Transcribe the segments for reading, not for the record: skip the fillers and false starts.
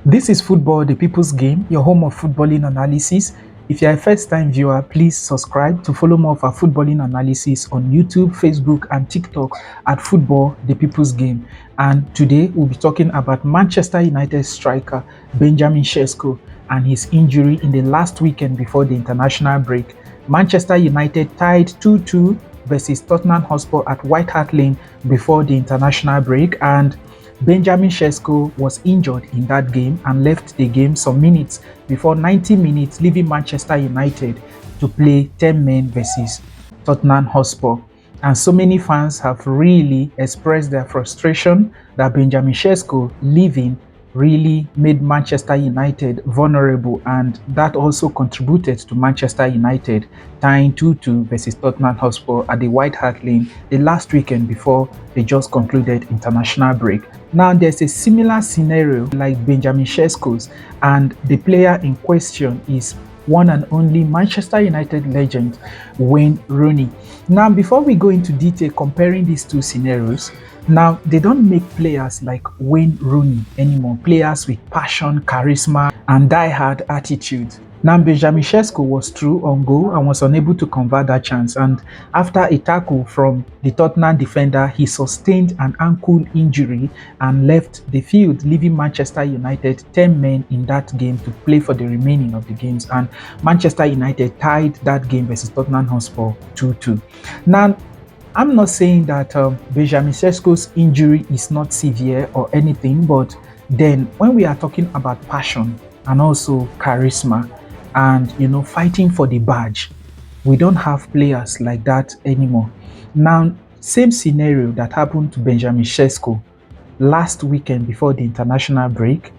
This is Football, the People's Game, your home of footballing analysis. If you're a first-time viewer, please subscribe to follow more of our footballing analysis on YouTube, Facebook, and TikTok at Football, the People's Game. And today we'll be talking about Manchester United striker Benjamin Sesko and his injury in the last weekend before the international break. Manchester United tied 2-2 versus Tottenham Hotspur at White Hart Lane before the international break, and Benjamin Sesko was injured in that game and left the game some minutes before 90 minutes, leaving Manchester United to play 10 men versus Tottenham Hotspur. And so many fans have really expressed their frustration that Benjamin Sesko leaving really made Manchester United vulnerable, and that also contributed to Manchester United tying 2-2 versus Tottenham Hotspur at the White Hart Lane the last weekend before they just concluded international break. Now there's a similar scenario like Benjamin Sesko's, and the player in question is one and only Manchester United legend Wayne Rooney. Now, before we go into detail comparing these two scenarios, now they don't make players like Wayne Rooney anymore, players with passion, charisma, and die-hard attitude. Now, Benjamin Sesko was through on goal and was unable to convert that chance. And after a tackle from the Tottenham defender, he sustained an ankle injury and left the field, leaving Manchester United 10 men in that game to play for the remaining of the games. And Manchester United tied that game versus Tottenham Hotspur 2-2. Now, I'm not saying that Benjamin Sesko's injury is not severe or anything, but then when we are talking about passion and also charisma, and fighting for the badge, we don't have players like that anymore. Now, same scenario that happened to Benjamin Sesko last weekend before the international break,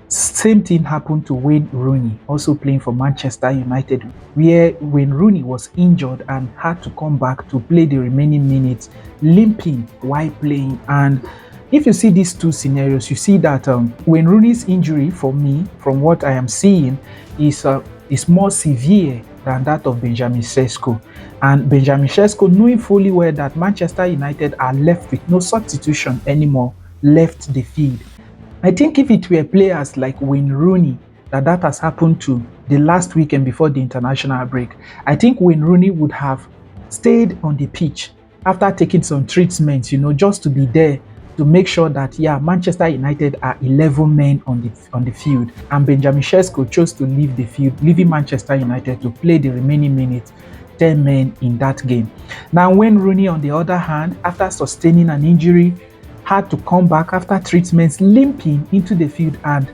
same thing happened to Wayne Rooney, also playing for Manchester United, where Wayne Rooney was injured and had to come back to play the remaining minutes, limping while playing. And if you see these two scenarios, you see that Wayne Rooney's injury, for me, from what I am seeing, is more severe than that of Benjamin Sesko. And Benjamin Sesko, knowing fully well that Manchester United are left with no substitution anymore, left the field. I think if it were players like Wayne Rooney that has happened to the last weekend before the international break, I think Wayne Rooney would have stayed on the pitch after taking some treatments, just to be there to make sure that, Manchester United are 11 men on the field. And Benjamin Sesko chose to leave the field, leaving Manchester United to play the remaining minutes, 10 men in that game. Now, Wayne Rooney, on the other hand, after sustaining an injury, had to come back after treatments, limping into the field and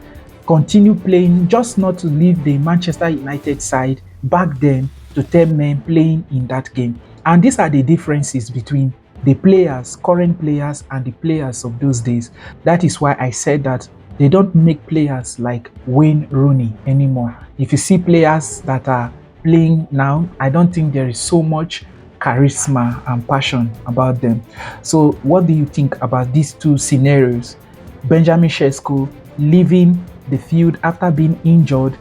continue playing, just not to leave the Manchester United side back then to 10 men playing in that game. And these are the differences between the players, current players, and the players of those days. That is why I said that they don't make players like Wayne Rooney anymore. If you see players that are playing now, I don't think there is so much charisma and passion about them. So what do you think about these two scenarios? Benjamin Sesko leaving the field after being injured,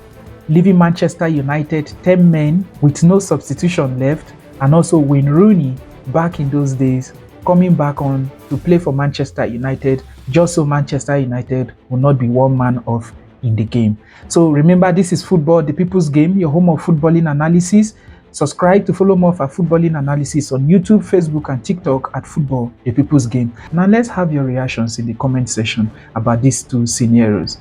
leaving Manchester United 10 men with no substitution left, and also Wayne Rooney back in those days coming back on to play for Manchester United, just so Manchester United will not be one man off in the game. So remember, this is Football, the People's Game, your home of footballing analysis. Subscribe to follow more of our footballing analysis on YouTube, Facebook, and TikTok at Football, the People's Game. Now let's have your reactions in the comment section about these two scenarios.